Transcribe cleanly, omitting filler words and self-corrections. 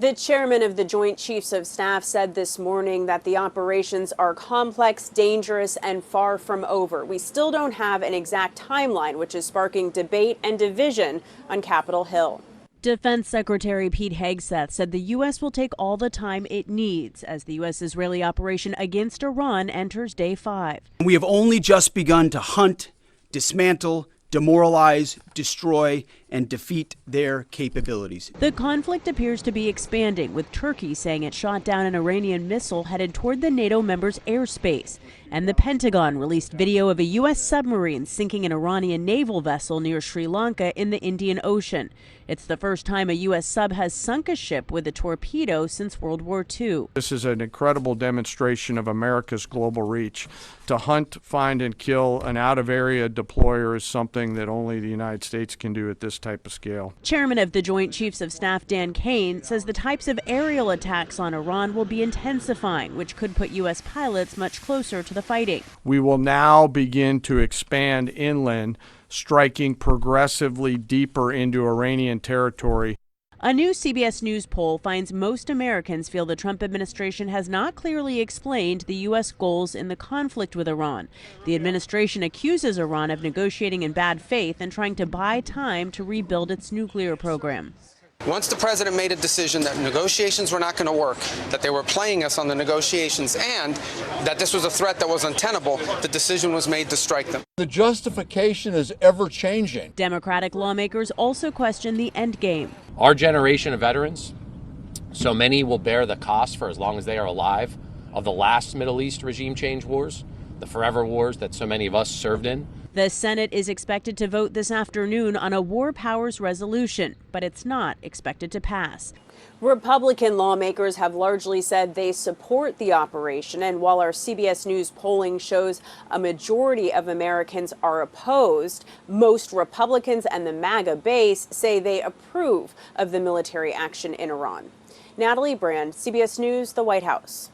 The chairman of the Joint Chiefs of Staff said this morning that the operations are complex, dangerous, and far from over. We still don't have an exact timeline, which is sparking debate and division on Capitol Hill. Defense Secretary Pete Hegseth said the U.S. will take all the time it needs as the U.S.-Israeli operation against Iran enters day 5. We have only just begun to hunt, dismantle, demoralize, destroy, and defeat their capabilities. The conflict appears to be expanding, with Turkey saying it shot down an Iranian missile headed toward the NATO members' airspace. And the Pentagon released video of a U.S. submarine sinking an Iranian naval vessel near Sri Lanka in the Indian Ocean. It's the first time a U.S. sub has sunk a ship with a torpedo since World War II. This is an incredible demonstration of America's global reach. To hunt, find, and kill an out-of-area deployer is something that only the United States can do at this type of scale. Chairman of the Joint Chiefs of Staff Dan Kane says the types of aerial attacks on Iran will be intensifying, which could put U.S. pilots much closer to the fighting. We will now begin to expand inland, striking progressively deeper into Iranian territory. A new CBS News poll finds most Americans feel the Trump administration has not clearly explained the U.S. goals in the conflict with Iran. The administration accuses Iran of negotiating in bad faith and trying to buy time to rebuild its nuclear program. Once the president made a decision that negotiations were not going to work, that they were playing us on the negotiations, and that this was a threat that was untenable, the decision was made to strike them. The justification is ever changing. Democratic lawmakers also question the end game. Our generation of veterans, so many will bear the cost for as long as they are alive of the last Middle East regime change wars, the forever wars that so many of us served in. The Senate is expected to vote this afternoon on a war powers resolution, but it's not expected to pass. Republican lawmakers have largely said they support the operation, and while our CBS News polling shows a majority of Americans are opposed, most Republicans and the MAGA base say they approve of the military action in Iran. Natalie Brand, CBS News, the White House.